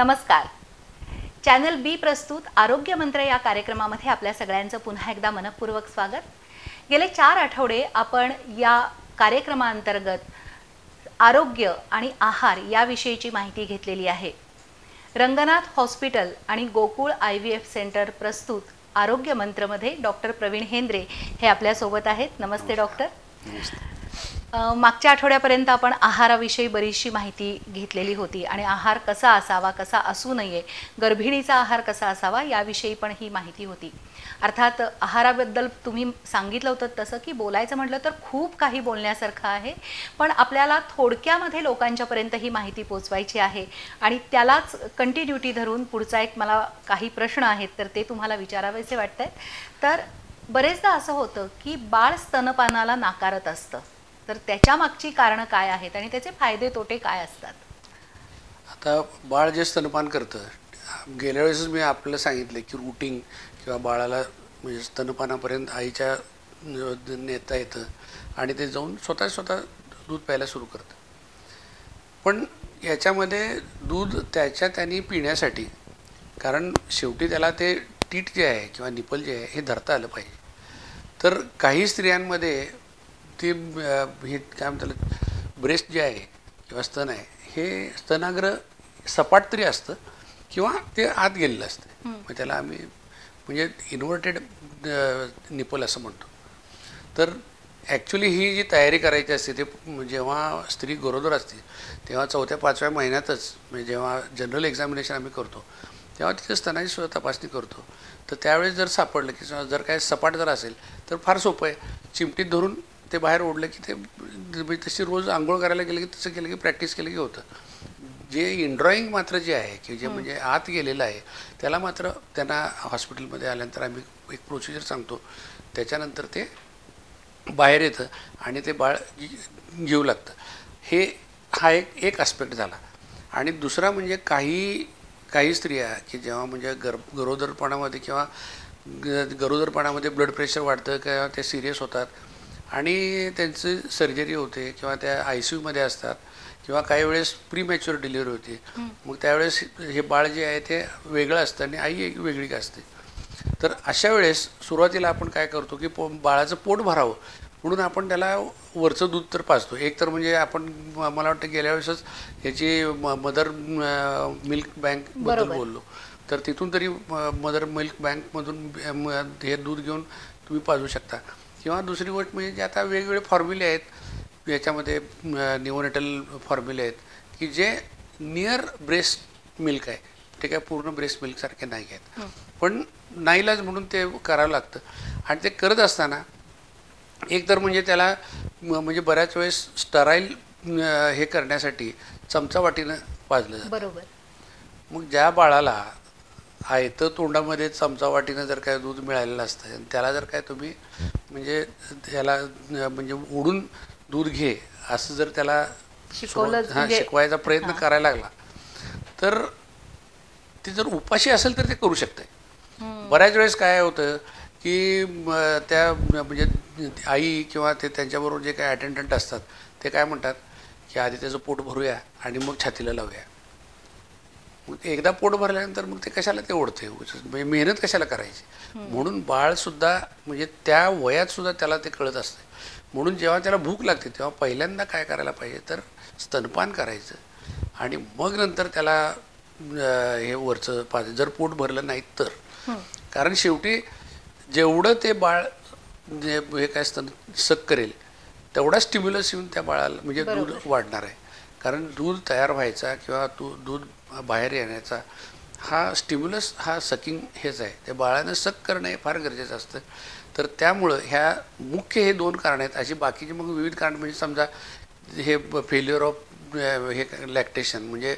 नमस्कार. चॅनल बी प्रस्तुत आरोग्य मंत्र या कार्यक्रमामध्ये आपल्या सगळ्यांचं पुन्हा एकदा मनपूर्वक स्वागत. गेले 4 आठवडे आपण या कार्यक्रमांतर्गत आरोग्य आणि आहार याविषयीची माहिती घेतलेली आहे. रंगनाथ हॉस्पिटल आणि गोकुळ IVF सेंटर प्रस्तुत आरोग्य मंत्रमध्ये डॉक्टर प्रवीण हेंद्रे हे आपल्यासोबत आहेत. नमस्ते डॉक्टर. मागच्या आठवड्यापर्यंत आपण आहाराविषयी बरीचशी माहिती घेतलेली होती आणि आहार कसा असावा, कसा असू नये, गर्भिणीचा आहार कसा असावा याविषयी पण ही माहिती होती. अर्थात आहाराबद्दल तुम्ही सांगितलं होतं तसं की बोलायचं म्हटलं तर खूप काही बोलण्यासारखं आहे, पण आपल्याला थोडक्यामध्ये लोकांच्यापर्यंत ही माहिती पोचवायची आहे आणि त्यालाच कंटिन्युटी धरून पुढचा एक मला काही प्रश्न आहेत तर ते तुम्हाला विचारावेसे वाटत आहेत. तर बरेचदा असं होतं की बाळ स्तनपानाला नाकारत असतं, तर त्याच्या मागची कारणं काय आहेत आणि त्याचे फायदे तोटे काय असतात? आता बाळ जे स्तनपान करतं, गेल्या वेळेसच मी आपल्याला सांगितलं की रूटिंग किंवा बाळाला म्हणजे स्तनपानापर्यंत आईच्या नेता येतं आणि ते जाऊन स्वतः दूध प्यायला सुरू करतं. पण याच्यामध्ये दूध त्याने पिण्यासाठी, कारण शेवटी त्याला ते टीट जे आहे किंवा निपल जे आहे हे धरता आलं पाहिजे. तर काही स्त्रियांमध्ये ती हे काय म्हणतात ब्रेस्ट जे आहे किंवा स्तन आहे हे स्तनाग्र सपाट तरी असतं किंवा ते आत गेलेलं असतं. मग त्याला आम्ही म्हणजे इन्व्हर्टेड निपल असं म्हणतो. तर ॲक्च्युली ही जी तयारी करायची असते ते जेव्हा स्त्री गरोदर असते तेव्हा 4-5व्या महिन्यातच, म्हणजे जेव्हा जनरल एक्झामिनेशन आम्ही करतो तेव्हा तिथे स्तनाची सुद्धा तपासणी करतो. तर त्यावेळेस जर सापडलं की जर काय सपाट जर असेल तर फार सोपं आहे, चिमटीत धरून ते बाहेर ओढलं की ते तशी रोज आंघोळ करायला गेलं की तसं केलं की प्रॅक्टिस केलं की होतं. जे इनड्रॉईंग मात्र जे आहे की जे म्हणजे आत गेलेलं आहे त्याला मात्र त्यांना हॉस्पिटलमध्ये आल्यानंतर आम्ही एक प्रोसिजर सांगतो, त्याच्यानंतर ते बाहेर येतं आणि ते बाळ घेऊ लागतं. हा एक आस्पेक्ट झाला. आणि दुसरा म्हणजे काही स्त्रिया की जेव्हा म्हणजे गरोदरपणामध्ये किंवा गरोदरपणामध्ये ब्लड प्रेशर वाढतं किंवा ते सिरियस होतात आणि त्यांची सर्जरी होते किंवा त्या ICUमध्ये असतात किंवा काही वेळेस प्रीमॅच्युअर डिलिव्हरी होते. मग त्यावेळेस हे बाळ जे आहे ते वेगळं असतं आणि आई एक वेगळी असते. तर अशा वेळेस सुरुवातीला आपण काय करतो की बाळाचं पोट भरावं म्हणून आपण त्याला वरचं दूध तर पाजतो. एक तर म्हणजे आपण मला वाटतं गेल्या वेळेसच ह्याची मदर मिल्क बँकबद्दल बोललो, तर तिथून तरी मदर मिल्क बँकमधून हे दूध घेऊन तुम्ही पाजू शकता. किंवा दुसरी गोष्ट म्हणजे जे आता वेगवेगळे फॉर्म्युले आहेत याच्यामध्ये, निओनेटल फॉर्म्युले आहेत की जे नियर ब्रेस्ट मिल्क आहे, ते काय पूर्ण ब्रेस्ट मिल्कसारखे नाही आहेत, पण नाईलाज म्हणून ते करावं लागतं. आणि ते करत असताना एक तर म्हणजे त्याला म्हणजे बऱ्याच वेळेस स्टराईल हे करण्यासाठी चमचा वाटीनं पाजलं जातं. बरोबर. मग ज्या बाळाला आयतं तोंडामध्ये चमचा वाटीनं जर काय दूध मिळालेलं असतं आणि त्याला जर काय तुम्ही म्हणजे त्याला म्हणजे ओढून दूध घे असं जर त्याला शिकवायचा प्रयत्न करायला लागला तर ते जर उपाशी असेल तर ते करू शकते. बऱ्याच वेळेस काय होतं की त्या म्हणजे आई किंवा ते त्यांच्याबरोबर जे काही अटेंडंट असतात ते काय म्हणतात की आधी त्याचं पोट भरूया आणि मग छातीला लावूया. मग एकदा पोट भरल्यानंतर मग ते कशाला ते ओढते, म्हणजे मेहनत कशाला करायची. म्हणून बाळसुद्धा म्हणजे त्या वयातसुद्धा त्याला ते कळत असते. म्हणून जेव्हा त्याला भूक लागते तेव्हा पहिल्यांदा काय करायला पाहिजे तर स्तनपान करायचं आणि मग नंतर त्याला हे वरचं पाहिजे जर पोट भरलं नाही तर. कारण शेवटी जेवढं ते बाळ जे हे काय स्तन सक करेल तेवढा स्टिम्युलस येऊन त्या बाळाला म्हणजे दूध वाढणार आहे. कारण दूध तयार व्हायचा किंवा दूध बाहेर येण्याचा हा स्टिम्युलस हा सकिंग हेच आहे. त्या बाळानं सक करणं हे फार गरजेचं असतं. तर त्यामुळं ह्या मुख्य हे 2 कारणं आहेत. अशी बाकीची मग विविध कारणं म्हणजे समजा हे फेल्युअर ऑफ हे लॅक्टेशन म्हणजे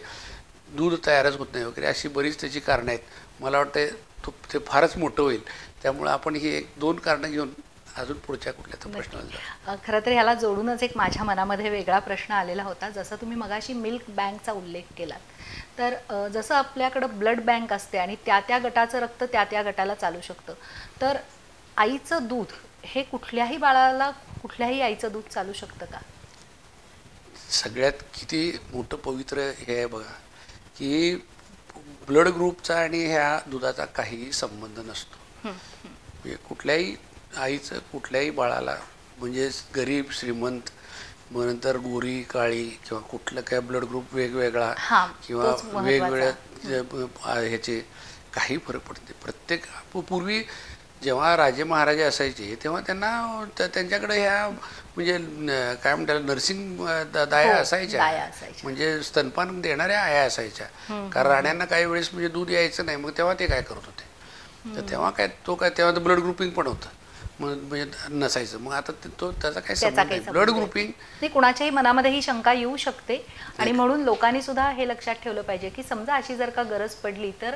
दूध तयारच होत नाही वगैरे अशी बरीच त्याची कारणं आहेत. मला वाटतं ते फारच मोठं होईल, त्यामुळं आपण ही 1-2 कारणं घेऊन अजून पुढच्या कुठल्या तर प्रश्नाला. खरं तर ह्याला जोडूनच एक माझ्या मनामध्ये वेगळा प्रश्न आलेला होता. जसं तुम्ही मगाशी मिल्क बँकचा उल्लेख केलात, तर जसं आपल्याकडं ब्लड बँक असते आणि त्या गटाचं रक्त त्या गटाला चालू शकतं, तर आईचं दूध हे कुठल्याही बाळाला कुठल्याही आईचं दूध चालू शकतं का? सगळ्यात किती मोठं पवित्र हे आहे बघा की ब्लड ग्रुपचा आणि ह्या दुधाचा काहीही संबंध नसतो. म्हणजे कुठल्याही आईचं कुठल्याही बाळाला, म्हणजे गरीब श्रीमंत, मग नंतर गोरी काळी किंवा कुठलं काय ब्लड ग्रुप वेगवेगळा हा, किंवा तोच महत्त्वाचा. वेगवेगळ्या ह्याचे काही फरक पडते. प्रत्येक पूर्वी जेव्हा राजे महाराजे असायचे तेव्हा त्यांना त्यांच्याकडे ह्या म्हणजे काय म्हणतात नर्सिंग दाया असायच्या, दाया असायच्या. म्हणजे स्तनपान देणाऱ्या आया असायच्या. कारण राण्यांना काही वेळेस म्हणजे दूध यायचं नाही, मग तेव्हा ते काय करत होते, तर तेव्हा काय तेव्हा तर ब्लड ग्रुपिंग पण होतं, मग म्हणजे नसायचं. मग आता त्याचा काय संबंध आहे ब्लड ग्रुपिंग. नाही, कुणाच्याही मनामध्ये ही शंका येऊ शकते आणि म्हणून लोकांनी सुद्धा हे लक्षात ठेवलं पाहिजे की समजा अशी जर का गरज पडली तर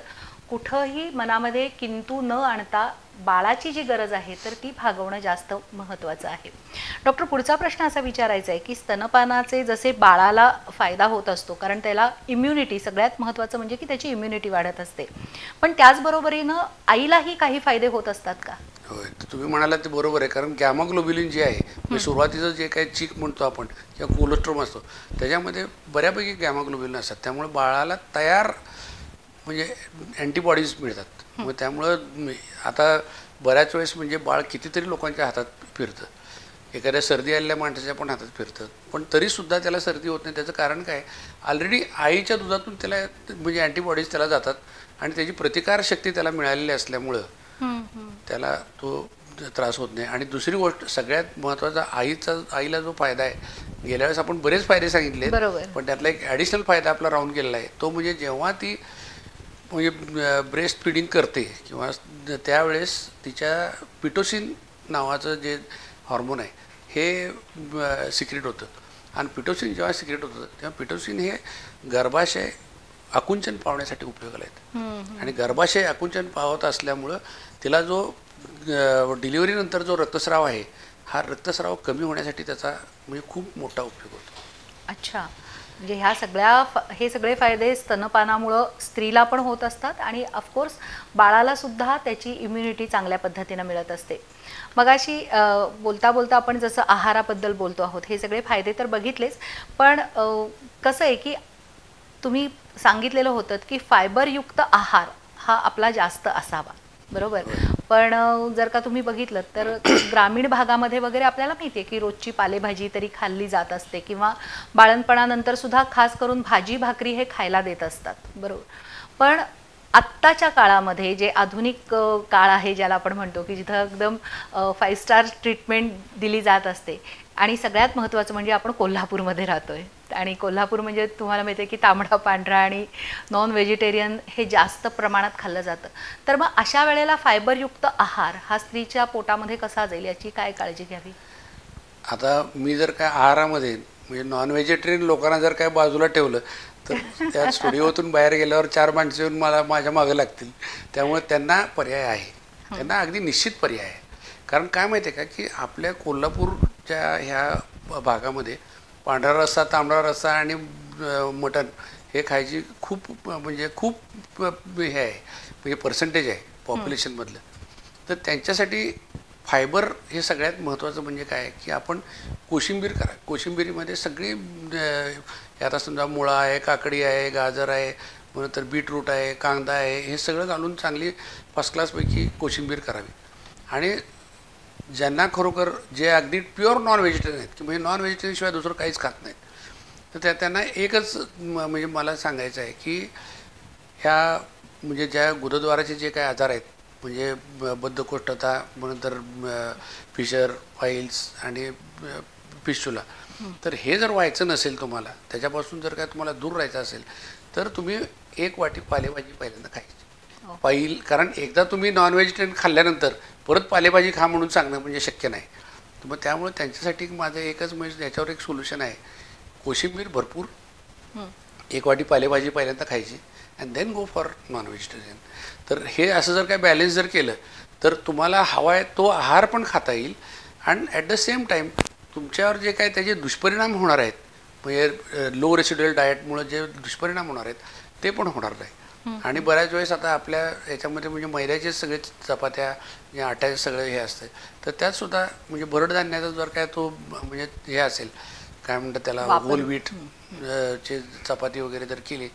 कुठंही मनामध्ये किंतु न आणता बाळाची जी गरज आहे तर ती भागवणं जास्त महत्त्वाचं आहे. डॉक्टर, पुढचा प्रश्न असा विचारायचा आहे की स्तनपानाचे जसे बाळाला फायदा होत असतो, कारण त्याला इम्युनिटी, सगळ्यात महत्त्वाचं म्हणजे की त्याची इम्युनिटी वाढत असते, पण त्याचबरोबरीनं आईलाही काही फायदे होत असतात का? होय, तुम्ही म्हणालात ते बरोबर आहे. कारण गॅमाग्लोबिलिन जे आहे, म्हणजे सुरुवातीचं जे काही चीक म्हणतो आपण किंवा कोलेस्ट्रॉम असतो, त्याच्यामध्ये बऱ्यापैकी गॅमाग्लोबिलिन असतात. त्यामुळे बाळाला तयार म्हणजे अँटीबॉडीज मिळतात. मग त्यामुळं आता बऱ्याच वेळेस म्हणजे बाळ कितीतरी लोकांच्या हातात फिरतं, एखाद्या सर्दी आलेल्या माणसाच्या पण हातात फिरतं, पण तरीसुद्धा त्याला सर्दी होत नाही. त्याचं कारण काय, ऑलरेडी आईच्या दुधातून त्याला म्हणजे अँटीबॉडीज त्याला जातात आणि त्याची प्रतिकारशक्ती त्याला मिळालेली असल्यामुळं त्याला तो त्रास होत नाही. आणि दुसरी गोष्ट सगळ्यात महत्त्वाचा, आईला जो फायदा आहे, गेल्या वेळेस आपण बरेच फायदे सांगितले, पण त्यातला एक ॲडिशनल फायदा आपला राहून गेलेला आहे. तो म्हणजे जेव्हा ती म्हणजे ब्रेस्ट फिडिंग करते किंवा त्यावेळेस तिच्या पिटोसिन नावाचं जे हॉर्मोन आहे हे सिक्रेट होतं. आणि पिटोसिन जेव्हा सिक्रेट होतं तेव्हा पिटोसिन हे गर्भाशय आकुंचन पावण्यासाठी उपयोगाला येतं. आणि गर्भाशय आकुंचन पावत असल्यामुळं तिला जो डिलिव्हरीनंतर जो रक्तस्राव आहे, हा रक्तस्राव कमी होण्यासाठी त्याचा म्हणजे खूप मोठा उपयोग होतो. अच्छा, म्हणजे हे सगळे फायदे स्तनपानामुळं स्त्रीला पण होत असतात आणि ऑफकोर्स बाळाला सुद्धा त्याची इम्युनिटी चांगल्या पद्धतीनं मिळत असते. मगाशी बोलता बोलता आपण जसं आहाराबद्दल बोलतो आहोत, हे सगळे फायदे तर बघितलेच, पण कसं आहे की तुम्ही सांगितलेलं होतं की फायबरयुक्त आहार हा आपला जास्त असावा, बरोबर? पण जर का तुम्ही बघितलं तर ग्रामीण भागामध्ये वगैरे आपल्याला माहिती आहे की रोजची पालेभाजी तरी खाल्ली जात असते किंवा बाळंतपणानंतर सुद्धा खास करून भाजी भाकरी हे खायला देत असतात, बरोबर? पण आत्ताच्या काळामध्ये जे आधुनिक काळ आहे, ज्याला आपण म्हणतो की जिथं एकदम 5 स्टार ट्रीटमेंट दिली जात असते, आणि सगळ्यात महत्त्वाचं म्हणजे आपण कोल्हापूरमध्ये राहतोय आणि कोल्हापूर म्हणजे तुम्हाला माहिती आहे की तांबडा पांढरा आणि नॉन व्हेजिटेरियन हे जास्त प्रमाणात खाल्लं जातं. तर मग अशा वेळेला फायबरयुक्त आहार हा स्त्रीच्या पोटामध्ये कसा जाईल याची काय काळजी घ्यावी? आता मी जर काय आहारामध्ये म्हणजे नॉन व्हेजिटेरियन लोकांना जर काय बाजूला ठेवलं तर त्या स्टुडिओतून बाहेर गेल्यावर 4 माणसं येऊन माझ्या मागं लागतील. त्यामुळे त्यांना पर्याय आहे, त्यांना अगदी निश्चित पर्याय आहे. कारण काय माहिती आहे का की आपल्या कोल्हापूरच्या ह्या भागामध्ये पांढरा रस्सा, तांबडा रस्सा आणि मटण हे खायची खूप म्हणजे खूप हे आहे, म्हणजे पर्सेंटेज आहे पॉप्युलेशनमधलं. तर त्यांच्यासाठी फायबर हे सगळ्यात महत्त्वाचं म्हणजे काय की आपण कोशिंबीर करा. कोशिंबिरीमध्ये सगळी आता समजा मुळा आहे, काकडी आहे, गाजर आहे, नंतर बीटरूट आहे, कांदा आहे, हे सगळं घालून चांगली फर्स्ट क्लासपैकी कोशिंबीर करावी. आणि ज्यांना खरोखर जे अगदी प्युअर नॉन व्हेजिटेरियन आहेत की म्हणजे नॉन व्हेजिटेरियनशिवाय दुसरं काहीच खात नाहीत, तर त्यांना एकच म्हणजे मला सांगायचं आहे की ह्या म्हणजे ज्या गुदद्वाराचे जे काही आजार आहेत, म्हणजे बद्धकोष्ठता, नंतर फिशर फाईल्स आणि फिस्चुला, तर हे जर व्हायचं नसेल तुम्हाला, त्याच्यापासून जर काय तुम्हाला दूर राहायचं असेल तर तुम्ही 1 वाटी पालेभाजी पहिल्यांदा खायची. कारण एकदा तुम्ही नॉन व्हेजिटेरियन खाल्ल्यानंतर परत पालेभाजी खा म्हणून सांगणं म्हणजे शक्य नाही. तर मग त्यामुळे त्यांच्यासाठी माझं एकच म्हणजे याच्यावर एक सोल्युशन आहे, कोशिंबीर भरपूर, 1 वाटी पालेभाजी पहिल्यांदा खायची and then go for non vegetarian. तर हे असं जर काय बॅलन्स जर केलं तर तुम्हाला हवा आहे तो आहार पण खाता येईल आणि ॲट द सेम टाईम तुमच्यावर जे काय त्याचे दुष्परिणाम होणार आहेत, म्हणजे लो रेसिड्युअल डाएटमुळे जे दुष्परिणाम होणार आहेत ते पण होणार नाही. आणि बऱ्याच वेळेस आता आपल्या याच्यामध्ये म्हणजे मैद्याचे सगळे चपात्या, जे आट्याचे सगळे हे असते, तर त्यातसुद्धा म्हणजे भरडधान्याचा जर काय तो म्हणजे हे असेल, काय म्हणतात त्याला, होल व्हीट चे चपाती वगैरे जर केली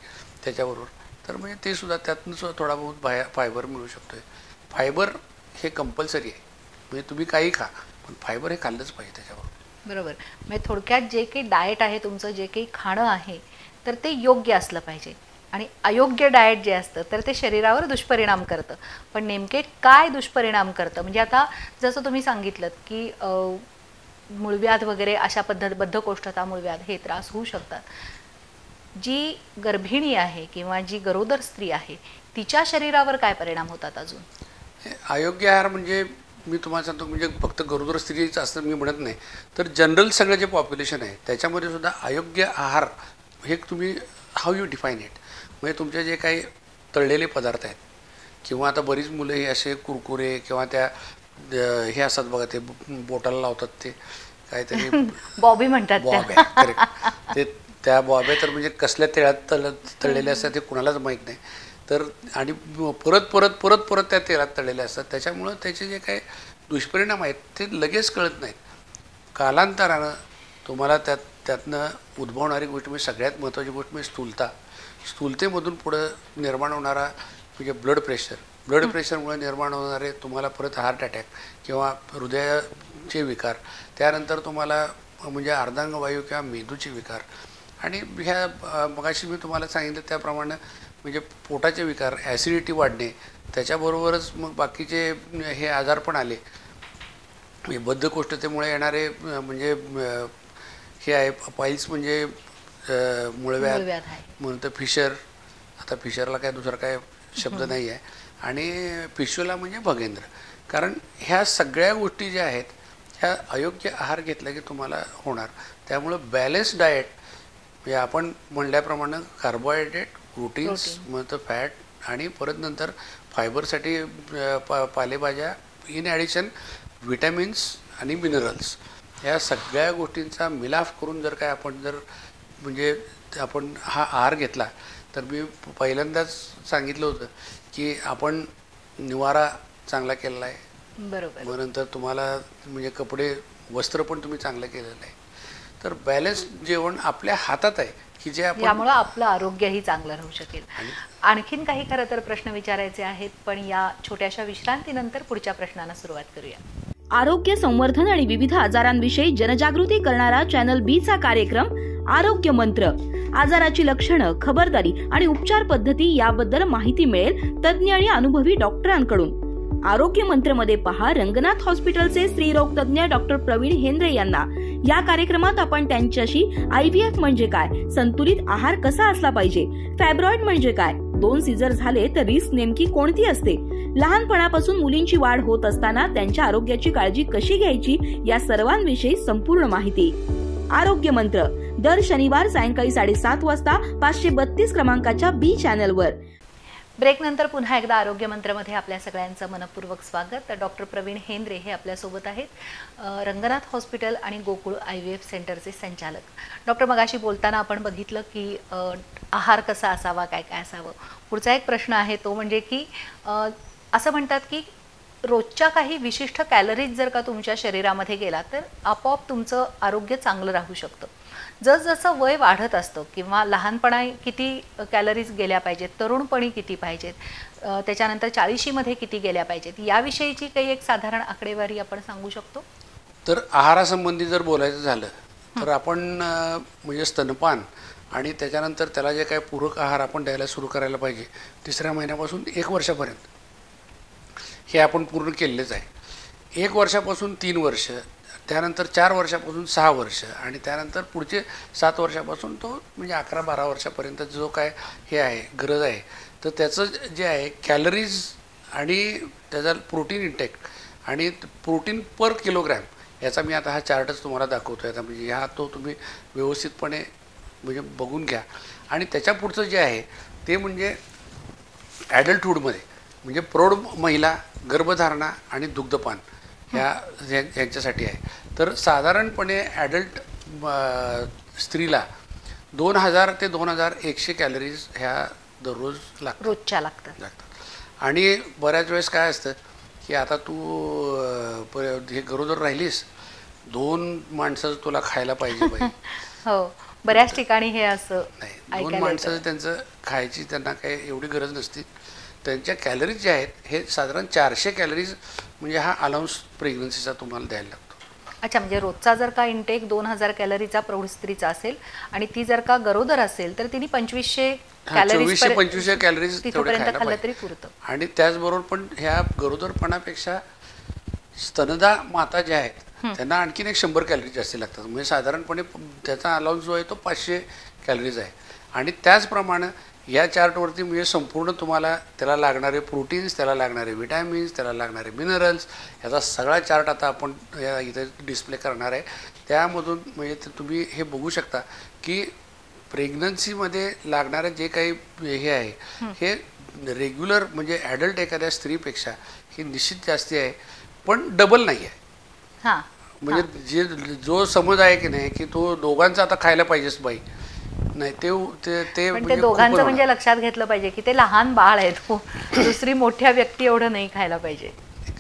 त्याच्याबरोबर, तर म्हणजे ते सुद्धा त्यातून सुद्धा थोडा बहुत फायबर मिळू शकतो आहे. फायबर हे कंपल्सरी आहे, म्हणजे तुम्ही काही खा पण फायबर हे खाल्लंच पाहिजे त्याच्यावर. बरोबर. म्हणजे थोडक्यात जे काही डाएट आहे तुमचं, जे काही खाणं आहे तर ते योग्य असलं पाहिजे आणि अयोग्य डाएट जे असतं तर ते शरीरावर दुष्परिणाम करतं. पण नेमके काय दुष्परिणाम करतं, म्हणजे आता जसं तुम्ही सांगितलं की मूळव्याध वगैरे अशा बद्धकोष्ठता, मूळव्याध हे त्रास होऊ शकतात. जी गर्भिणी आहे किंवा जी गरोदर स्त्री आहे तिच्या शरीरावर काय परिणाम होतात अजून? अयोग्य आहार म्हणजे मी तुम्हाला सांगतो, म्हणजे फक्त गरोदर स्त्रीचं असं मी म्हणत नाही, तर जनरल सगळं जे पॉप्युलेशन आहे त्याच्यामध्ये सुद्धा अयोग्य आहार हे तुम्ही हाऊ यू डिफाईन इट. म्हणजे तुमचे जे काही तळलेले पदार्थ आहेत किंवा आता बरीच मुलं हे असे कुरकुरे किंवा त्या हे असतात बघा, ते बोटाला लावतात ते काहीतरी बॉबी म्हणतात, बॉब्या, करेक्ट. ते त्या बॉब्या तर म्हणजे कसल्या तेलात तळलेले असतात ते कुणालाच माहीत नाही. तर आणि परत परत परत परत त्या तेलात तळलेले असतात, त्याच्यामुळं त्याचे जे काही दुष्परिणाम आहेत ते लगेच कळत नाहीत. कालांतरानं तुम्हाला त्यातनं उद्भवणारी गोष्ट म्हणजे सगळ्यात महत्त्वाची गोष्ट म्हणजे स्थूलतेमधून पुढं निर्माण होणारा म्हणजे ब्लड प्रेशरमुळे निर्माण होणारे तुम्हाला परत हार्ट अटॅक किंवा हृदयाचे विकार, त्यानंतर तुम्हाला म्हणजे अर्धांगवायू किंवा मेंदूचे विकार, आणि ह्या मगाशी मी तुम्हाला सांगितलं त्याप्रमाणे म्हणजे पोटाचे विकार, ॲसिडिटी वाढणे, त्याच्याबरोबरच मग बाकीचे हे आजार पण आले. बद्धकोष्ठतेमुळे येणारे म्हणजे हे आहे पाईल्स म्हणजे मूळव्याध म्हणतं, फिशर, आता फिशरला काय दुसरा काय शब्द नाही आहे, आणि फिशोला म्हणजे भगेंद्र. कारण ह्या सगळ्या गोष्टी ज्या आहेत ह्या अयोग्य आहार घेतला की तुम्हाला होणार. त्यामुळं बॅलन्स डाएट म्हणजे आपण म्हणल्याप्रमाणे कार्बोहायड्रेट, प्रोटीन्स म्हणतं, फॅट, आणि परत नंतर फायबरसाठी पालेभाज्या, इन ॲडिशन विटॅमिन्स आणि मिनरल्स, ह्या सगळ्या गोष्टींचा मिलाफ करून जर काय आपण म्हणजे आपण हा आहार घेतला तर मी पहिल्यांदाच सांगितलं होतं की आपण निवारा चांगला केलेला आहे. बरोबर. मग नंतर तुम्हाला म्हणजे कपडे, वस्त्र पण तुम्ही चांगलं केलेलं आहे. तर बॅलन्स जेवण आपल्या हातात आहे की जे आपण, यामुळं आपलं आरोग्यही चांगलं राहू शकेल. आणखीन काही खरं तर प्रश्न विचारायचे आहेत, पण या छोट्याशा विश्रांतीनंतर पुढच्या प्रश्नांना सुरुवात करूया. आरोग्य संवर्धन आणि विविध आजारांविषयी जनजागृती करणारा चॅनल बी चा कार्यक्रम आरोग्य मंत्र. आजाराची लक्षणं, खबरदारी आणि उपचार पद्धती याबद्दल माहिती मिळेल तज्ज्ञ आणि अनुभवी डॉक्टरांकडून. आरोग्य मंत्र मध्ये पहा रंगनाथ हॉस्पिटलचे स्त्रीरोग तज्ज्ञ डॉक्टर प्रवीण हेंद्रे यांना. या कार्यक्रमात आपण त्यांच्याशी IVF म्हणजे काय, संतुलित आहार कसा असला पाहिजे, फायब्रॉइड म्हणजे काय, 2 सीझर झाले तर रिस्क नेमकी कोणती असते, लहानपणापासून मुलींची वाढ होत असताना त्यांच्या आरोग्याची काळजी कशी घ्यायची, या सर्वांविषयी संपूर्ण माहिती. आरोग्य मंत्र दर शनिवार सायंकाळी 7:30 वाजता 532 क्रमांकाच्या बी चॅनलवर. ब्रेक नंतर पुन्हा एकदा आरोग्य मंत्रमध्ये आपल्या सगळ्यांचं मनपूर्वक स्वागत. डॉक्टर प्रवीण हेंद्रे हे आपल्यासोबत आहेत, रंगनाथ हॉस्पिटल आणि गोकुळ IVF सेंटरचे संचालक. डॉक्टर, मगाशी बोलताना आपण बघितलं की आहार कसा असावा, काय काय असावं. पुढचा एक प्रश्न आहे तो म्हणजे की असं म्हणतात की रोजच्या काही विशिष्ट कॅलरीज जर का तुमच्या शरीरामध्ये गेला तर आपोआप तुमचं आरोग्य चांगलं राहू शकतं. जसजसं वय वाढत असतं किंवा लहानपणा किती कॅलरीज गेल्या पाहिजेत, तरुणपणी किती पाहिजेत, त्याच्यानंतर 40मध्ये किती गेल्या पाहिजेत, याविषयीची काही एक साधारण आकडेवारी आपण सांगू शकतो? तर आहारासंबंधी जर बोलायचं झालं तर आपण म्हणजे स्तनपान आणि त्याच्यानंतर त्याला जे काही पूरक आहार आपण द्यायला सुरू करायला पाहिजे 3ऱ्या महिन्यापासून 1 वर्षापर्यंत, हे आपण पूर्ण केलेलेच आहे. 1 वर्षापासून 3 वर्ष, त्यानंतर 4 वर्षापासून 6 वर्ष, आणि त्यानंतर पुढचे 7 वर्षापासून तो म्हणजे 11-12 वर्षापर्यंत जो काय हे आहे गरज आहे, तर त्याचं जे आहे कॅलरीज आणि त्याचा प्रोटीन इंटेक आणि प्रोटीन पर किलोग्रॅम याचा मी आता हा चार्टच तुम्हाला दाखवतो आहे. आता म्हणजे हा तो तुम्ही व्यवस्थितपणे म्हणजे बघून घ्या. आणि त्याच्या पुढचं जे आहे ते म्हणजे ॲडल्टहूडमध्ये म्हणजे प्रौढ महिला, गर्भधारणा आणि दुग्धपान यांच्यासाठी आहे. तर साधारणपणे ॲडल्ट स्त्रीला 2000 ते 2100 कॅलरीज ह्या दररोज रोजच्या लागतात. आणि बऱ्याच वेळेस काय असतं की आता तू हे गरोदर राहिलीस, 2 माणसं तुला खायला पाहिजे हो, बऱ्याच ठिकाणी हे असं नाही, 2 ऐकायला माणसाचं येतं. त्यांचं खायची त्यांना काही एवढी गरज नसते. त्यांच्या कॅलरीज ज्या आहेत हे साधारण 400 कॅलरीज म्हणजे हा अलाउन्स प्रेग्नन्सीचा तुम्हाला द्यायला लागतो. अच्छा, म्हणजे रोजचा जर का इंटेक 2000 कॅलरीचा प्रौढ स्त्रीचा असेल आणि ती जर का गरोदर असेल तर तिने 2500 कॅलरीज 2425 कॅलरीज तेवढे तिथपर्यंत खायला खाल्लं पाहिजे. तरी पुरतं. आणि त्याचबरोबर पण ह्या गरोदरपणापेक्षा स्तनदा माता ज्या आहेत त्यांना आणखीन एक 100 कॅलरीज जास्त लागतात. म्हणजे साधारणपणे त्याचा अलाउन्स जो आहे तो 500 कॅलरीज आहे. आणि त्याचप्रमाणे या चार्टवरती म्हणजे संपूर्ण तुम्हाला त्याला लागणारे प्रोटीन्स, त्याला लागणारे विटॅमिन्स, त्याला लागणारे मिनरल्स याचा सगळा चार्ट आता आपण या इथे डिस्प्ले करणार आहे. त्यामधून म्हणजे तुम्ही हे बघू शकता की प्रेग्नन्सीमध्ये लागणारे जे काही हे आहे हे रेग्युलर म्हणजे ॲडल्ट एखाद्या स्त्रीपेक्षा हे निश्चित जास्ती आहे, पण डबल नाही आहे. हां, म्हणजे जो समज आहे की नाही की तो दोघांचा आता खायला पाहिजेच बाई, नाही ते ते ते पण ते म्हणजे दोघांचं खूपच म्हणजे होणार. लक्षात घेतलं पाहिजे की ते लहान बाळ आहे, तो दुसरी मोठ्या व्यक्ती एवढं नाही खायला पाहिजे.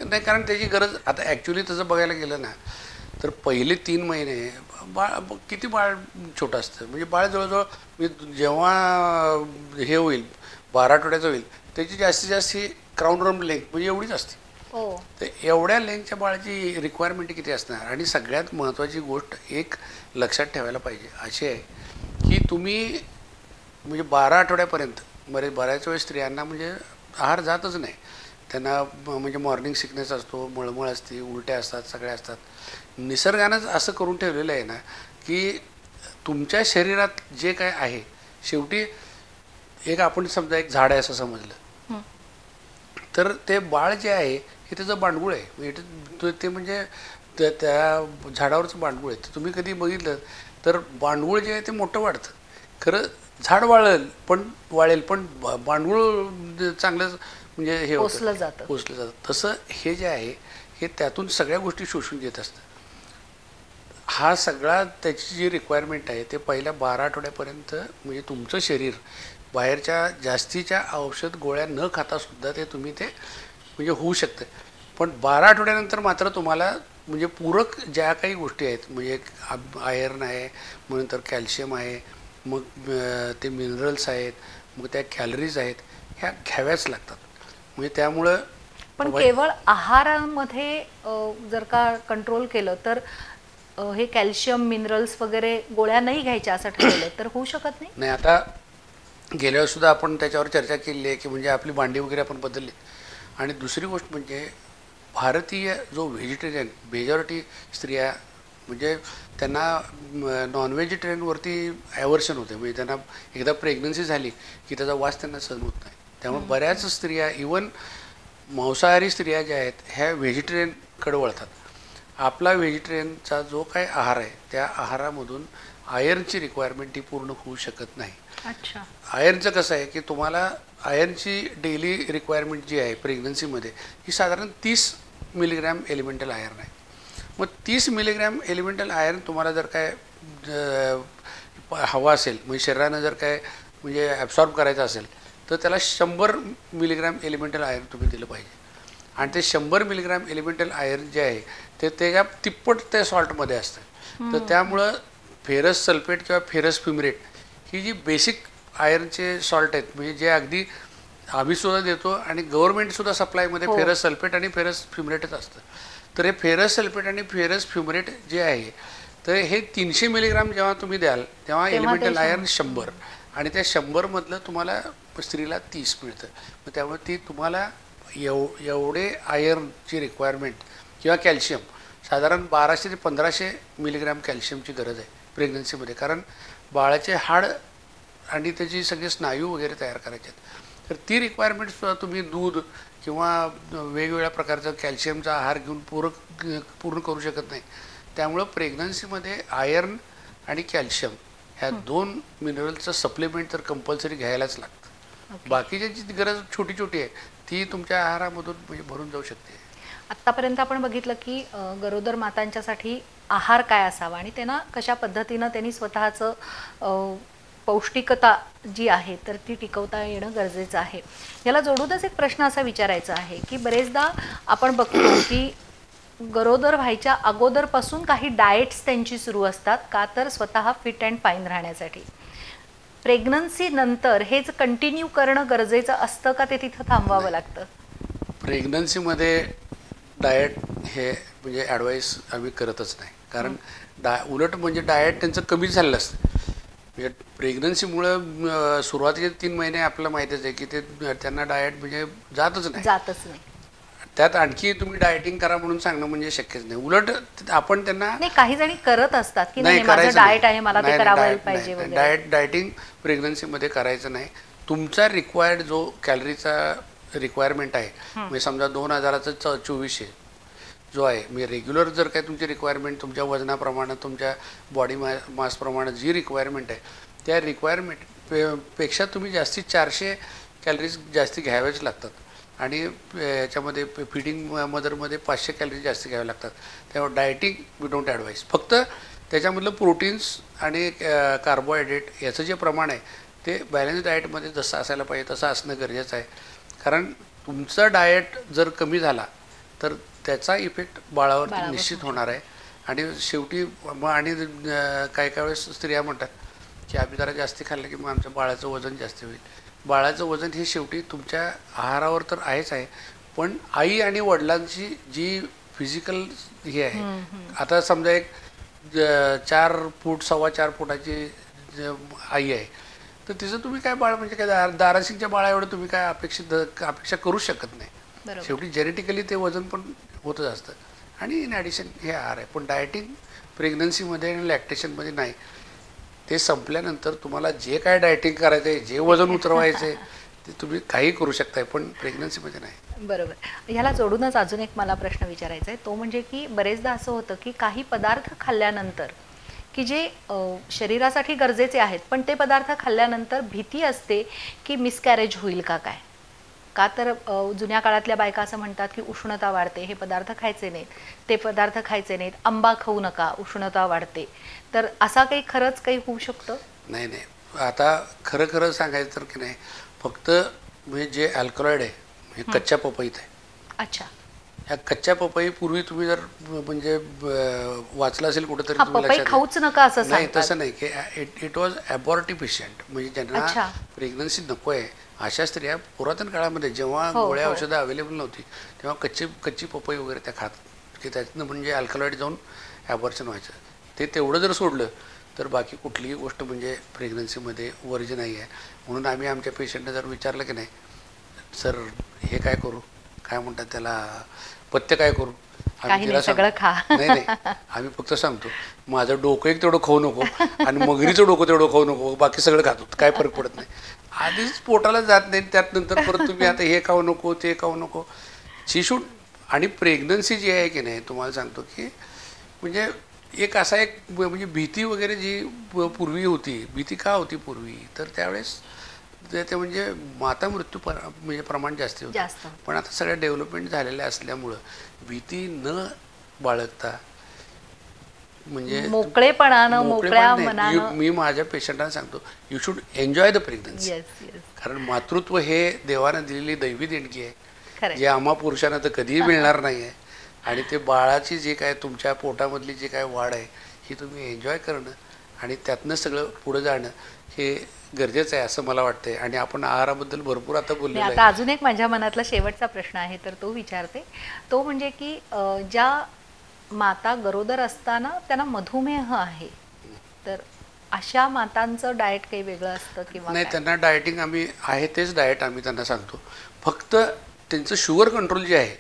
नाही, कारण त्याची गरज आता ॲक्च्युली तसं बघायला गेलं ना तर पहिले 3 महिने बाळ किती बाळ छोटं असतं. म्हणजे बाळ जवळजवळ म्हणजे जेव्हा हे होईल 12 आठवड्याचं होईल त्याची जास्तीत जास्त ही क्राऊन रम लेंथ म्हणजे एवढीच असते. हो, तर एवढ्या लेंथच्या बाळाची रिक्वायरमेंट किती असणार. आणि सगळ्यात महत्त्वाची गोष्ट एक लक्षात ठेवायला पाहिजे अशी आहे की तुम्ही म्हणजे 12 आठवड्यापर्यंत बऱ्याच वेळेस स्त्रियांना म्हणजे आहार जातच नाही. त्यांना म्हणजे मॉर्निंग सिकनेस असतो, मळमळ असते, उलट्या असतात, सगळ्या असतात. निसर्गानंच असं करून ठेवलेलं आहे ना की तुमच्या शरीरात जे काय आहे शेवटी एक आपण समजा एक झाड आहे असं समजलं तर ते बाळ जे आहे हे त्याचं बांडगुळ आहे. ते म्हणजे त्या झाडावरचं बांडगुळ आहे. तुम्ही कधी बघितलं तर बांडगुळ जे आहे ते मोठं वाढतं. खरं झाड वाळेल पण बांडगुळ चांगलं म्हणजे हे पोसलं जातं. पोचलं जातं. तसं हे जे आहे हे त्यातून सगळ्या गोष्टी शोषून घेत असतं. हा सगळा त्याची जी रिक्वायरमेंट आहे ते पहिल्या 12 आठवड्यापर्यंत म्हणजे तुमचं शरीर बाहेरच्या जास्तीच्या औषध गोळ्या न खाता सुद्धा ते तुम्ही ते म्हणजे होऊ शकतं. पण 12 आठवड्यानंतर मात्र तुम्हाला म्हणजे पूरक ज्या काही गोष्टी आहेत म्हणजे आयर्न आहे, मग नंतर कॅल्शियम आहे, मग ते मिनरल्स आहेत, मग त्या कॅलरीज आहेत, ह्या घ्याव्याच लागतात. म्हणजे त्यामुळं पण केवळ आहारामध्ये जर का कंट्रोल केलं तर हे कॅल्शियम मिनरल्स वगैरे गोळ्या नाही घ्यायच्या असं ठरवलं तर होऊ शकत नाही. नाही, आता गेल्यावर सुद्धा आपण त्याच्यावर चर्चा केली आहे की म्हणजे आपली भांडी वगैरे आपण बदलली. आणि दुसरी गोष्ट म्हणजे भारतीय जो व्हेजिटेरियन मेजॉरिटी स्त्रिया म्हणजे त्यांना नॉन व्हेजिटेरियनवरती ॲवर्शन होते. म्हणजे त्यांना एकदा प्रेग्नन्सी झाली की त्याचा वास त्यांना सहन होत नाही. त्यामुळे बऱ्याच स्त्रिया इवन मांसाहारी स्त्रिया ज्या आहेत ह्या व्हेजिटेरियनकडे वळतात. आपला व्हेजिटेरियनचा जो काही आहार आहे त्या आहारामधून आयर्नची रिक्वायरमेंट ती पूर्ण होऊ शकत नाही. अच्छा, आयर्नचं कसं आहे की तुम्हाला आयर्नची डेली रिक्वायरमेंट जी आहे प्रेग्नन्सीमध्ये ही साधारण 30 मिलीग्रॅम एलिमेंटल आयर्न आहे. मग 30 मिलीग्रॅम एलिमेंटल आयर्न तुम्हाला जर काय हवा असेल म्हणजे शरीरानं जर काय म्हणजे ॲब्सॉर्ब करायचं असेल तर त्याला 100 मिलीग्रॅम एलिमेंटल आयर्न तुम्ही दिलं पाहिजे. आणि ते 100 मिलीग्रॅम एलिमेंटल आयर्न जे आहे ते त्याच्या तिप्पट त्या सॉल्टमध्ये असतं. तर त्यामुळं फेरस सल्फेट किंवा फेरस फ्युमरेट ही जी बेसिक आयर्नचे सॉल्ट आहेत म्हणजे जे अगदी आम्हीसुद्धा देतो आणि गव्हर्नमेंटसुद्धा सप्लायमध्ये फेरस सल्फेट आणि फेरस फ्युमरेटच असतं. तर हे फेरस सल्फेट आणि फेरस फ्युमरेट जे आहे तर हे 300 मिलीग्राम जेव्हा तुम्ही द्याल तेव्हा एलिमेंटल आयर्न 100 आणि त्या 100मधलं तुम्हाला स्त्रीला 30 मिळतं. मग त्यामुळे ती तुम्हाला एवढे आयर्नची रिक्वायरमेंट किंवा कॅल्शियम साधारण 1200 ते 1500 मिलीग्राम कॅल्शियमची गरज आहे प्रेग्नन्सीमध्ये. कारण बाळाचे हाड आणि त्याची सगळे स्नायू वगैरे तयार करायचे आहेत. तर ती रिक्वायरमेंटसुद्धा तुम्ही दूध किंवा वेगवेगळ्या प्रकारचा कॅल्शियमचा आहार घेऊन पूर्ण करू शकत नाही. त्यामुळं प्रेग्नन्सीमध्ये आयर्न आणि कॅल्शियम ह्या 2 मिनरलचं सप्लिमेंट तर कंपल्सरी घ्यायलाच लागतं. बाकीची गरज छोटी छोटी आहे ती तुमच्या आहारामधून म्हणजे भरून जाऊ शकते. आत्तापर्यंत आपण बघितलं की गरोदर मातांच्यासाठी आहार काय असावा आणि त्यांना कशा पद्धतीनं त्यांनी स्वतःचं पौष्टिकता जी आहे तर ती टिकवता येणं गरजेचं आहे. याला जोडूनच एक प्रश्न असा विचारायचा आहे की बरेचदा आपण बघतो की गरोदर व्हायच्या अगोदरपासून काही डाएट्स त्यांची सुरू असतात का, तर स्वतः फिट अँड फाईन राहण्यासाठी? प्रेग्नन्सी नंतर हेच कंटिन्यू करणं गरजेचं असतं का ते तिथं थांबवावं लागतं? प्रेग्नन्सीमध्ये डाएट हे म्हणजे ॲडवाईस आम्ही करतच नाही, कारण उलट म्हणजे डाएट त्यांचं कमी झालेलं असतं. म्हणजे प्रेग्नन्सीमुळं सुरुवातीचे 3 महिने आपल्याला माहितीच आहे की ते त्यांना डाएट म्हणजे जातच नाही. त्यात आणखी तुम्ही डाएटिंग करा म्हणून सांगणं म्हणजे शक्यच नाही. उलट आपण त्यांना नाही, काही जणी करत असतात की नाही माझं डाएट आहे मला ते करावं पाहिजे वगैरे. डाएटिंग प्रेग्नन्सीमध्ये करायचं नाही. तुमचा रिक्वायर्ड जो कॅलरीचा रिक्वायरमेंट आहे, म्हणजे समजा 2000चा 2400 जो आहे, म्हणजे रेग्युलर जर काय तुमची रिक्वायरमेंट तुमच्या वजनाप्रमाणे तुमच्या बॉडी मासप्रमाणे जी रिक्वायरमेंट आहे त्या रिक्वायरमेंट पेक्षा तुम्ही जास्तीत 400 कॅलरीज जास्ती घ्याव्याच लागतात. आणि याच्यामध्ये फिडिंग मदरमध्ये 500 कॅलरीज जास्त घ्याव्या लागतात. त्यामुळे डाएटिंग वी डोंट ॲडवाईस. फक्त त्याच्यामधलं प्रोटीन्स आणि कार्बोहायड्रेट याचं जे प्रमाण आहे ते बॅलन्स डाएटमध्ये जसं असायला पाहिजे तसं असणं गरजेचं आहे. कारण तुमचा डाएट जर कमी झाला तर त्याचा इफेक्ट बाळावरती निश्चित होणार आहे. आणि शेवटी आणि काही वेळेस स्त्रिया म्हणतात की आम्ही जरा जास्ती खाल्लं की मग आमच्या बाळाचं वजन जास्त होईल. बाळाचं वजन हे शेवटी तुमच्या आहारावर तर आहेच आहे, पण आई आणि वडिलांची जी फिजिकल हे आहे, आता समजा एक 4 फूट 4.25 फुटाची आई आहे तर तिचं तुम्ही काय बाळ म्हणजे काय दारासिंगच्या बाळा एवढं तुम्ही काय अपेक्षा करू शकत नाही. शेवटी जेनेटिकली ते वजन पण होतच असतं. आणि इन ॲडिशन हे आहार आहे. पण डाएटिंग प्रेग्नन्सीमध्ये आणि लॅक्टेशनमध्ये नाही. ते संपल्यानंतर तुम्हाला जे काय डाएटिंग करायचं आहे, जे वजन उतरवायचं आहे ते तुम्ही काही करू शकताय, पण प्रेग्नन्सीमध्ये नाही. बरोबर. ह्याला जोडूनच अजून एक मला प्रश्न विचारायचा आहे, तो म्हणजे की बरेचदा असं होतं की काही पदार्थ खाल्ल्यानंतर की जे शरीरासाठी गरजेचे आहेत पण ते पदार्थ खाल्ल्यानंतर भीती असते की मिसकॅरेज होईल का काय. का तर जुन्या काळातल्या बायका असं म्हणतात की उष्णता वाढते, हे पदार्थ खायचे नाहीत, ते पदार्थ खायचे नाहीत, आंबा खाऊ नका उष्णता वाढते. तर असा काही खरंच काही होऊ शकतं? नाही. आता खरं सांगायचं तर की नाही, फक्त म्हणजे जे अल्कलॉइड आहे म्हणजे कच्च्या पपईत आहे. अच्छा. ह्या कच्च्या पपई पूर्वी तुम्ही जर म्हणजे वाचलं असेल कुठेतरी पपई खाऊच नका असं नाही, तसं नाही की इट वॉज ॲबॉर्टिफिशियंट. म्हणजे ज्यांना प्रेग्नन्सी नको आहे अशा स्त्रिया पुरातन काळामध्ये जेव्हा गोळ्या औषधं अवेलेबल नव्हती तेव्हा कच्ची पपई वगैरे त्या खात की त्यातनं म्हणजे अल्कलॉइड जाऊन ॲबॉर्शन व्हायचं. ते तेवढं जर सोडलं तर बाकी कुठलीही गोष्ट म्हणजे प्रेग्नन्सीमध्ये वर्ज्य नाही आहे. म्हणून आम्ही आमच्या पेशंटने जर विचारलं की नाही सर हे काय करू, काय म्हणतात त्याला, पथ्य काय करू, आम्ही तिला सांगतो नाही आम्ही फक्त सांगतो माझं डोकं एक तेवढं खाऊ नको आणि मगरीचं डोकं तेवढं खाऊ नको, बाकी सगळं खातो, काय फरक पडत नाही. आधीच पोटाला जात नाही, त्यात नंतर परत तुम्ही आता हे खाऊ नको ते खाऊ नको. शिशूट आणि प्रेग्नन्सी जी आहे की नाही, तुम्हाला सांगतो की म्हणजे एक असा एक म्हणजे भीती वगैरे जी पूर्वी होती. भीती का होती पूर्वी, तर त्यावेळेस ते म्हणजे माता मृत्यू म्हणजे प्रमाण जास्त होतं. पण आता सगळ्या डेव्हलपमेंट झालेल्या असल्यामुळं भीती न बाळगता म्हणजे मोकळेपणानं मी माझ्या पेशंटांना सांगतो you should enjoy the pregnancy. कारण मातृत्व हे देवानं दिलेली दैवी देणगी आहे, जे आम्हा पुरुषांना तर कधीही मिळणार नाही आहे. आणि ते बाळाची जे काय तुमच्या पोटामधली जे काय वाढ आहे ही तुम्ही एन्जॉय करणं आणि त्यातनं सगळं पुढं जाणं हे गरजेचं आहे असं मला वाटतंय. आणि आपण आहाराबद्दल भरपूर आता बोललो. आता अजून एक माझ्या मनातला शेवटचा प्रश्न आहे तर तो विचारते. तो म्हणजे की ज्या माता गरोदर असताना त्यांना मधुमेह आहे तर अशा मातांचं डाएट काही वेगळं असतं किंवा नाही? त्यांना डाएटिंग आम्ही आहे तेच डाएट आम्ही त्यांना सांगतो. फक्त त्यांचं शुगर कंट्रोल जे आहे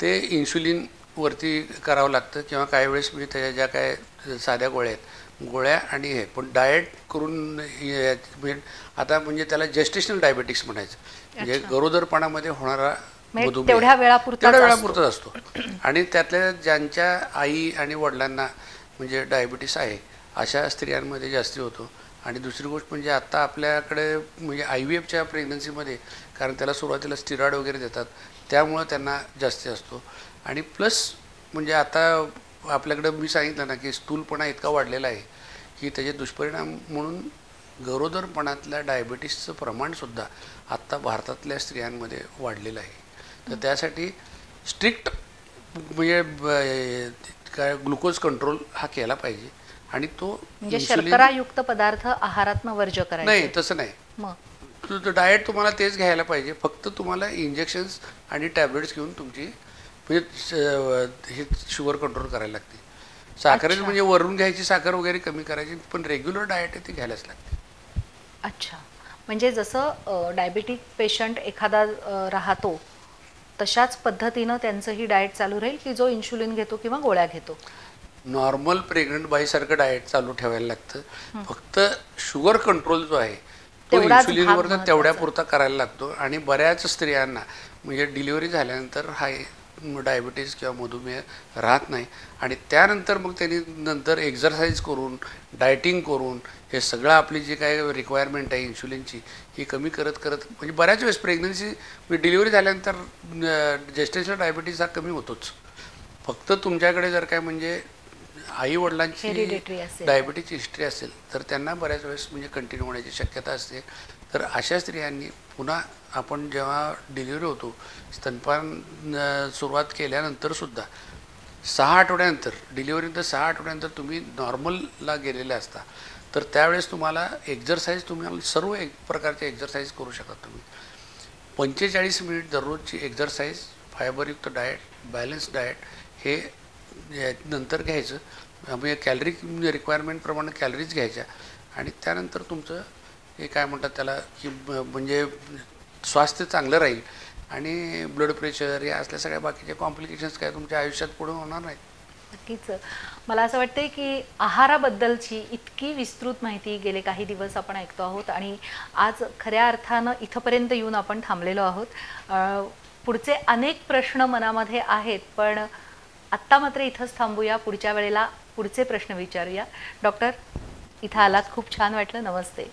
ते इन्शुलिन वरती करावं लागतं किंवा काही वेळेस म्हणजे त्याच्या ज्या काय साध्या गोळ्या आहेत गोळ्या आणि हे पण डाएट करून आता म्हणजे त्याला जेस्टेशनल डायबेटिक्स म्हणायचं. म्हणजे गरोदरपणामध्ये होणारा मधुमेह तेवढ्या वेळापुरताच असतो. आणि त्यातल्या ज्यांच्या आई आणि वडिलांना म्हणजे डायबिटीस आहे अशा स्त्रियांमध्ये जास्ती होतो. आणि दुसरी गोष्ट म्हणजे आत्ता आपल्याकडे म्हणजे IVFच्या प्रेग्नन्सीमध्ये कारण त्याला सुरुवातीला स्टिरॉइड वगैरे देतात त्यामुळं त्यांना जास्ती असतो. आणि प्लस म्हणजे आता आपल्याकडं मी सांगितलं ना की स्थूलपणा इतका वाढलेला आहे की त्याचे दुष्परिणाम म्हणून गरोदरपणातल्या डायबिटीसचं प्रमाणसुद्धा आत्ता भारतातल्या स्त्रियांमध्ये वाढलेलं आहे. तर त्यासाठी स्ट्रिक्ट म्हणजे काय ग्लुकोज कंट्रोल हा केला पाहिजे आणि तो म्हणजे insulin- शर्करायुक्त पदार्थ आहारातनं वर्ज्य करायचे. नाही तसं नाही. मग डाएट तुम्हाला तेच घ्यायला पाहिजे, फक्त तुम्हाला इंजेक्शन्स आणि टॅबलेट्स घेऊन तुमची म्हणजे हे शुगर कंट्रोल करायला लागते. साखरेत अच्छा. म्हणजे वरून घ्यायची साखर वगैरे कमी करायची, पण रेग्युलर डाएट आहे ती घ्यायलाच लागते. अच्छा, म्हणजे जसं डायबिटिक पेशंट एखादा राहतो तशाच पद्धतीनं त्यांचं ही डाएट चालू राहील की जो इन्शुलिन घेतो किंवा गोळ्या घेतो. नॉर्मल प्रेग्नंट बाईसारखं डाएट चालू ठेवायला लागतं. फक्त शुगर कंट्रोल जो आहे तो तेवढाच भाग इन्सुलिनवर महत्त्वाचा. तेवढ्या पुरता करायला लागतो. आणि बऱ्याच स्त्रियांना म्हणजे डिलिव्हरी झाल्यानंतर हा डायबिटीज किंवा मधुमेह राहत नाही आणि त्यानंतर मग त्यांनी नंतर एक्झरसाईज करून डायटिंग करून हे सगळं आपली जी काय रिक्वायरमेंट आहे इन्शुलिनची ही कमी करत करत म्हणजे बऱ्याच वेळेस प्रेग्नन्सी म्हणजे डिलिव्हरी झाल्यानंतर जेस्टेशनल डायबिटीज हा कमी होतोच. फक्त तुमच्याकडे जर काय म्हणजे आई वडिलांची Hereditary असेल. डायबिटीजची हिस्ट्री असेल तर त्यांना बऱ्याच वेळेस म्हणजे कंटिन्यू होण्याची शक्यता असते. तर अशा स्त्रियांनी पुन्हा आपण जेव्हा डिलिव्हरी होतो स्तनपान सुरुवात केल्यानंतरसुद्धा 6 आठवड्यानंतर डिलिव्हरीनंतर 6 आठवड्यानंतर तुम्ही नॉर्मलला गेलेले असता तर त्यावेळेस तुम्हाला एक्झरसाईज तुम्हाला सर्व एक प्रकारचे एक्झरसाईज करू शकता. तुम्ही 45 मिनिट दररोजची एक्झरसाईज, फायबरयुक्त डाएट, बॅलन्स डाएट हे नंतर घ्यायचं. म्हणजे कॅलरी रिक्वायरमेंटप्रमाणे कॅलरीज घ्यायच्या आणि त्यानंतर तुमचं हे काय म्हणतात त्याला की म्हणजे स्वास्थ्य चांगलं राहील आणि ब्लड प्रेशर या असल्या सगळ्या बाकीच्या कॉम्प्लिकेशन्स काय तुमच्या आयुष्यात पुढे होणार नाहीत. नक्कीच. मला असं वाटतंय की आहाराबद्दलची इतकी विस्तृत माहिती गेले काही दिवस आपण ऐकतो आहोत आणि आज खऱ्या अर्थानं इथंपर्यंत येऊन आपण थांबलेलो आहोत. पुढचे अनेक प्रश्न मनामध्ये आहेत पण आत्ता मात्र इथंच थांबूया. पुढच्या वेळेला पुढचे प्रश्न विचारूया. डॉक्टर, इथं आलात, खूप छान वाटलं. नमस्ते.